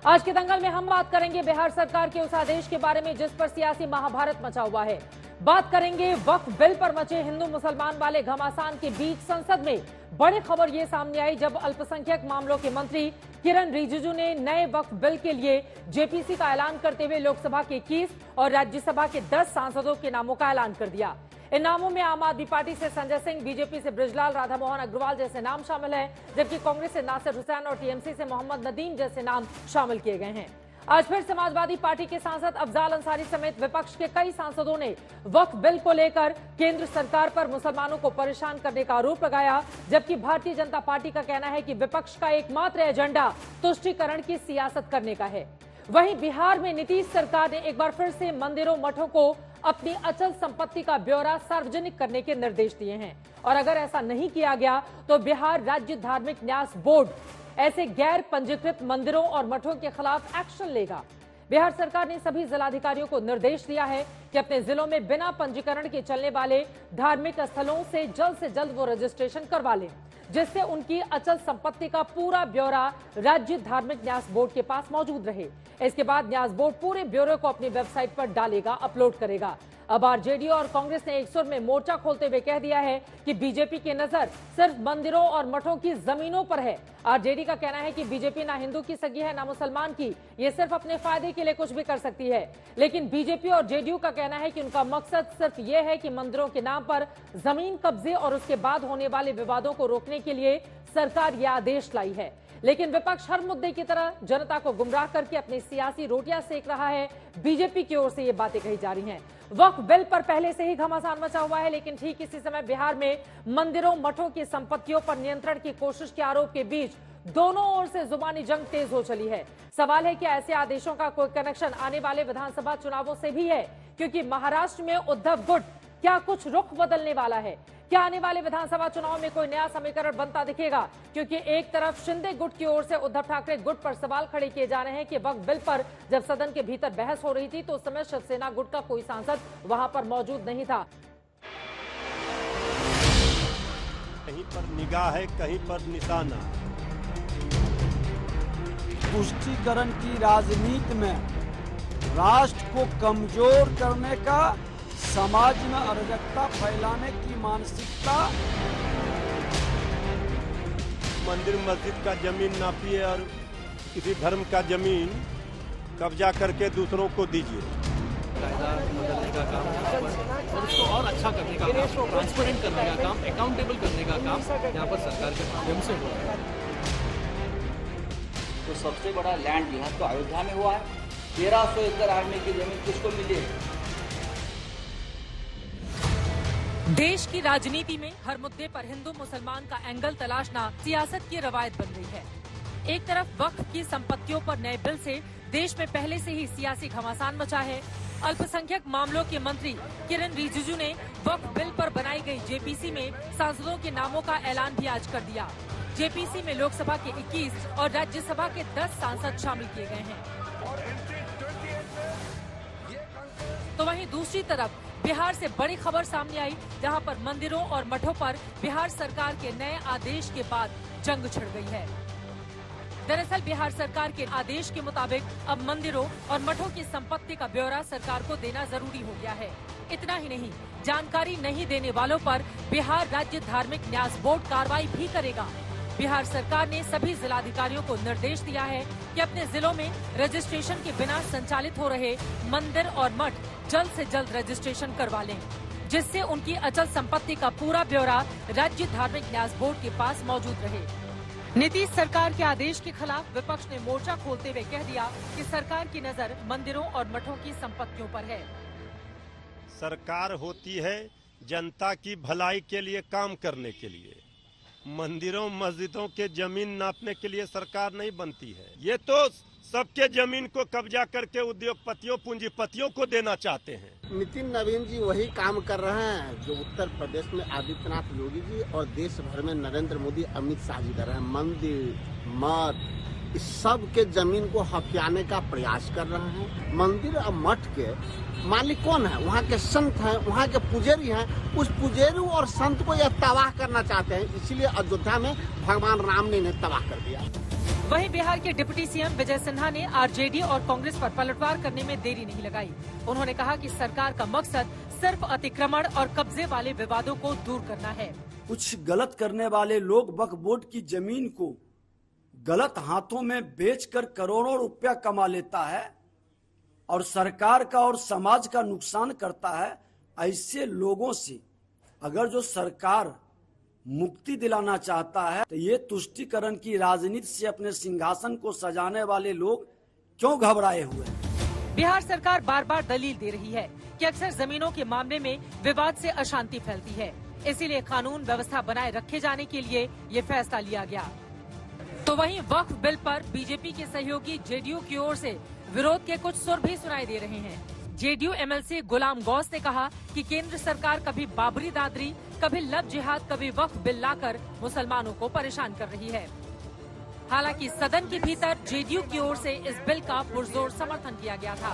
आज के दंगल में हम बात करेंगे बिहार सरकार के उस आदेश के बारे में जिस पर सियासी महाभारत मचा हुआ है। बात करेंगे वक्फ बिल पर मचे हिंदू मुसलमान वाले घमासान के बीच संसद में बड़ी खबर ये सामने आई जब अल्पसंख्यक मामलों के मंत्री किरण रिजिजू ने नए वक्फ बिल के लिए जेपीसी का ऐलान करते हुए लोकसभा के 21 और राज्यसभा के 10 सांसदों के नामों का ऐलान कर दिया। इन नामों में आम आदमी पार्टी से संजय सिंह, बीजेपी से बृजलाल, राधा मोहन अग्रवाल जैसे नाम शामिल हैं, जबकि कांग्रेस से नासिर हुसैन और टीएमसी से मोहम्मद नदीम जैसे नाम शामिल किए गए हैं। आज फिर समाजवादी पार्टी के सांसद अफजाल अंसारी समेत विपक्ष के कई सांसदों ने वक्फ बिल को लेकर केंद्र सरकार पर मुसलमानों को परेशान करने का आरोप लगाया, जबकि भारतीय जनता पार्टी का कहना है कि विपक्ष का एकमात्र एजेंडा तुष्टीकरण की सियासत करने का है। वहीं बिहार में नीतीश सरकार ने एक बार फिर से मंदिरों मठों को अपनी अचल संपत्ति का ब्यौरा सार्वजनिक करने के निर्देश दिए हैं और अगर ऐसा नहीं किया गया तो बिहार राज्य धार्मिक न्यास बोर्ड ऐसे गैर पंजीकृत मंदिरों और मठों के खिलाफ एक्शन लेगा। बिहार सरकार ने सभी जिलाधिकारियों को निर्देश दिया है कि अपने जिलों में बिना पंजीकरण के चलने वाले धार्मिक स्थलों से जल्द वो रजिस्ट्रेशन करवा लें, जिससे उनकी अचल संपत्ति का पूरा ब्यौरा राज्य धार्मिक न्यास बोर्ड के पास मौजूद रहे। इसके बाद न्यास बोर्ड पूरे ब्यौरे को अपनी वेबसाइट पर डालेगा, अपलोड करेगा। अब आरजेडी और कांग्रेस ने एक सुर में मोर्चा खोलते हुए कह दिया है कि बीजेपी की नजर सिर्फ मंदिरों और मठों की जमीनों पर है। आरजेडी का कहना है कि बीजेपी ना हिंदू की सगी है ना मुसलमान की, ये सिर्फ अपने फायदे के लिए कुछ भी कर सकती है। लेकिन बीजेपी और जेडीयू का कहना है कि उनका मकसद सिर्फ ये है कि मंदिरों के नाम पर जमीन कब्जे और उसके बाद होने वाले विवादों को रोकने के लिए सरकार यह आदेश लाई है। लेकिन विपक्ष हर मुद्दे की तरह जनता को गुमराह करके अपनी सियासी रोटियां सेक रहा है। बीजेपी की ओर से ये बातें कही जा रही हैं। वक्फ बिल पर पहले से ही घमासान मचा हुआ है, लेकिन ठीक इसी समय बिहार में मंदिरों मठों की संपत्तियों पर नियंत्रण की कोशिश के आरोप के बीच दोनों ओर से जुबानी जंग तेज हो चली है। सवाल है कि ऐसे आदेशों का कोई कनेक्शन आने वाले विधानसभा चुनावों से भी है, क्योंकि महाराष्ट्र में उद्धव गुट क्या कुछ रुख बदलने वाला है? क्या आने वाले विधानसभा चुनाव में कोई नया समीकरण बनता दिखेगा? क्योंकि एक तरफ शिंदे गुट की ओर से उद्धव ठाकरे गुट पर सवाल खड़े किए जा रहे हैं कि वक्फ बिल पर जब सदन के भीतर बहस हो रही थी तो उस समय शिवसेना गुट का कोई सांसद वहां पर मौजूद नहीं था। कहीं पर निगाह है, कहीं पर निशाना। तुष्टीकरण की राजनीति में राष्ट्र को कमजोर करने का, समाज में अराजकता फैलाने की मानसिकता। मंदिर मस्जिद का जमीन नापिए और किसी धर्म का जमीन कब्जा करके दूसरों को दीजिए। कायदा बदलने का काम और उसको और अच्छा करने का काम, ट्रांसपेरेंट करने का काम, अकाउंटेबल करने का काम यहाँ पर सरकार के माध्यम से हो रहा है। तो सबसे बड़ा लैंड जिहाद तो अयोध्या में हुआ है। 1300 एकड़ आर्मी की जमीन किसको मिली? देश की राजनीति में हर मुद्दे पर हिंदू मुसलमान का एंगल तलाशना सियासत की रवायत बन गई है। एक तरफ वक्फ की संपत्तियों पर नए बिल से देश में पहले से ही सियासी घमासान मचा है। अल्पसंख्यक मामलों के मंत्री किरण रिजिजू ने वक्फ बिल पर बनाई गई जेपीसी में सांसदों के नामों का ऐलान भी आज कर दिया। जेपीसी में लोकसभा के 21 और राज्यसभा के 10 सांसद शामिल किए गए हैं। तो वहीं दूसरी तरफ बिहार से बड़ी खबर सामने आई, जहां पर मंदिरों और मठों पर बिहार सरकार के नए आदेश के बाद जंग छिड़ गई है। दरअसल बिहार सरकार के आदेश के मुताबिक अब मंदिरों और मठों की संपत्ति का ब्यौरा सरकार को देना जरूरी हो गया है। इतना ही नहीं, जानकारी नहीं देने वालों पर बिहार राज्य धार्मिक न्यास बोर्ड कार्रवाई भी करेगा। बिहार सरकार ने सभी जिलाधिकारियों को निर्देश दिया है कि अपने जिलों में रजिस्ट्रेशन के बिना संचालित हो रहे मंदिर और मठ जल्द से जल्द रजिस्ट्रेशन करवा लें, जिससे उनकी अचल संपत्ति का पूरा ब्यौरा राज्य धार्मिक न्यास बोर्ड के पास मौजूद रहे। नीतीश सरकार के आदेश के खिलाफ विपक्ष ने मोर्चा खोलते हुए कह दिया कि सरकार की नजर मंदिरों और मठों की संपत्तियों पर है। सरकार होती है जनता की भलाई के लिए काम करने के लिए। मंदिरों मस्जिदों के जमीन नापने के लिए सरकार नहीं बनती है। ये तो सबके जमीन को कब्जा करके उद्योगपतियों पूंजीपतियों को देना चाहते हैं। नितिन नवीन जी वही काम कर रहे हैं जो उत्तर प्रदेश में आदित्यनाथ योगी जी और देश भर में नरेंद्र मोदी, अमित शाह जी कर रहे हैं। मंदिर मठ इस सब के जमीन को हथियाने का प्रयास कर रहे हैं। मंदिर और मठ के मालिक कौन है? वहाँ के संत हैं, वहाँ के पुजारी हैं। उस पुजारी और संत को यह तबाह करना चाहते हैं, इसीलिए अयोध्या में भगवान राम ने इन्हें तबाह कर दिया। वहीं बिहार के डिप्टी सीएम विजय सिन्हा ने आरजेडी और कांग्रेस पर पलटवार करने में देरी नहीं लगाई। उन्होंने कहा कि सरकार का मकसद सिर्फ अतिक्रमण और कब्जे वाले विवादों को दूर करना है। कुछ गलत करने वाले लोग वक्फ बोर्ड की जमीन को गलत हाथों में बेचकर करोड़ों रुपया कमा लेता है और सरकार का और समाज का नुकसान करता है। ऐसे लोगों से अगर जो सरकार मुक्ति दिलाना चाहता है तो ये तुष्टीकरण की राजनीति से अपने सिंहासन को सजाने वाले लोग क्यों घबराए हुए हैं? बिहार सरकार बार बार दलील दे रही है कि अक्सर जमीनों के मामले में विवाद से अशांति फैलती है, इसीलिए कानून व्यवस्था बनाए रखे जाने के लिए ये फैसला लिया गया। तो वहीं वक्फ बिल पर बीजेपी के सहयोगी जेडीयू की ओर से विरोध के कुछ सुर भी सुनाई दे रहे हैं। जेडीयू एमएलसी गुलाम गौस ने कहा कि केंद्र सरकार कभी बाबरी दादरी, कभी लव जिहाद, कभी वक्फ बिल लाकर मुसलमानों को परेशान कर रही है। हालांकि सदन के भीतर जेडीयू की ओर से इस बिल का पुरजोर समर्थन किया गया था।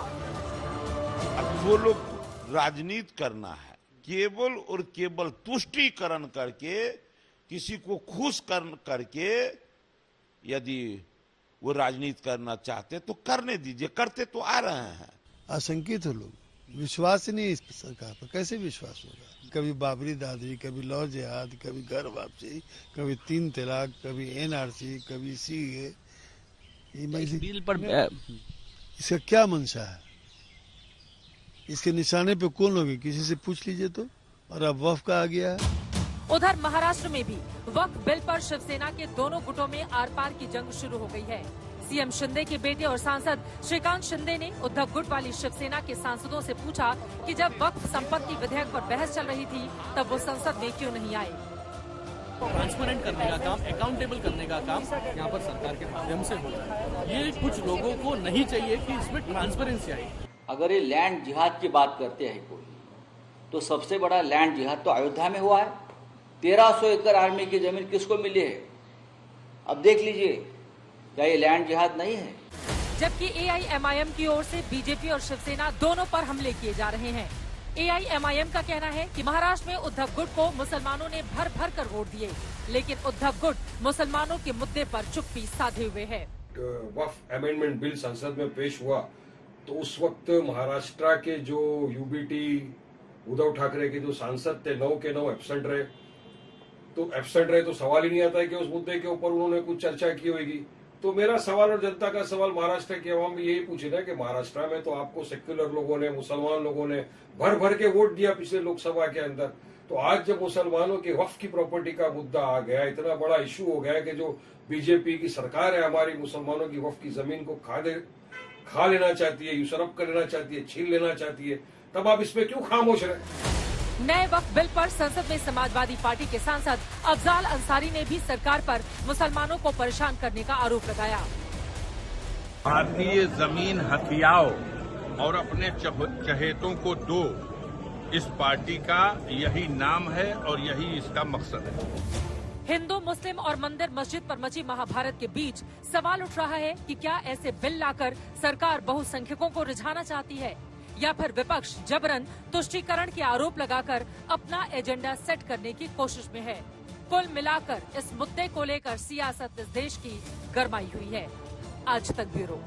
अब वो लोग राजनीति करना है, केवल और केवल तुष्टीकरण करके, किसी को खुश करके यदि वो राजनीति करना चाहते तो करने दीजिए, करते तो आ रहे हैं। आशंकित हो लोग, विश्वास ही नहीं इस सरकार पर, कैसे विश्वास होगा? कभी बाबरी दादरी, कभी लव जिहाद, कभी घर वापसी, कभी 3 तलाक, कभी एनआरसी, कभी सीए। बिल पर इसका क्या मंशा है? इसके निशाने पे कौन लोग है? किसी से पूछ लीजिए तो। और अब वक्फ का आ गया है। उधर महाराष्ट्र में भी वक्फ बिल पर शिवसेना के दोनों गुटों में आर पार की जंग शुरू हो गई है। सीएम शिंदे के बेटे और सांसद श्रीकांत शिंदे ने उद्धव गुट वाली शिवसेना के सांसदों से पूछा कि जब वक्फ संपत्ति विधेयक पर बहस चल रही थी तब वो संसद में क्यों नहीं आए। ट्रांसपेरेंट करने का काम, अकाउंटेबल करने का काम यहाँ पर सरकार के माध्यम से हो रहा है। ये कुछ लोगों को नहीं चाहिए कि इसमें ट्रांसपेरेंसी आए। अगर ये लैंड जिहाद की बात करते हैं कोई, तो सबसे बड़ा लैंड जिहाद तो अयोध्या में हुआ है। 1300 एकड़ आर्मी की जमीन किसको मिली है? अब देख लीजिए, क्या ये लैंड जिहाद नहीं है? जबकि एआईएमआईएम की ओर से बीजेपी और शिवसेना दोनों पर हमले किए जा रहे हैं। एआईएमआईएम का कहना है कि महाराष्ट्र में उद्धव गुट को मुसलमानों ने भर भर कर वोट दिए, लेकिन उद्धव गुट मुसलमानों के मुद्दे पर चुप्पी साधे हुए है। वक्फ अमेंडमेंट बिल संसद में पेश हुआ तो उस वक्त महाराष्ट्र के जो यूबीटी उद्धव ठाकरे के जो सांसद थे 9 के 9 एब्सेंट रहे। तो सवाल ही नहीं आता है कि उस मुद्दे के ऊपर उन्होंने कुछ चर्चा की होगी। तो मेरा सवाल और जनता का सवाल महाराष्ट्र के अवाम में यही पूछे ना कि महाराष्ट्र में तो आपको सेक्युलर लोगों ने, मुसलमान लोगों ने भर भर के वोट दिया पिछले लोकसभा के अंदर। तो आज जब मुसलमानों के वक्फ की प्रॉपर्टी का मुद्दा आ गया, इतना बड़ा इशू हो गया कि जो बीजेपी की सरकार है हमारी मुसलमानों की वक्फ की जमीन को खा लेना चाहती है, यूसरफ कर लेना चाहती है, छीन लेना चाहती है, तब आप इसमें क्यों खामोश रहे? नए वक्फ बिल पर संसद में समाजवादी पार्टी के सांसद अफजाल अंसारी ने भी सरकार पर मुसलमानों को परेशान करने का आरोप लगाया। भारतीय जमीन हथियाओ और अपने चहेतों को दो, इस पार्टी का यही नाम है और यही इसका मकसद है। हिंदू, मुस्लिम और मंदिर मस्जिद पर मची महाभारत के बीच सवाल उठ रहा है कि क्या ऐसे बिल लाकर सरकार बहुसंख्यकों को रिझाना चाहती है या फिर विपक्ष जबरन तुष्टीकरण के आरोप लगाकर अपना एजेंडा सेट करने की कोशिश में है। कुल मिलाकर इस मुद्दे को लेकर सियासत इस देश की गरमाई हुई है। आज तक ब्यूरो।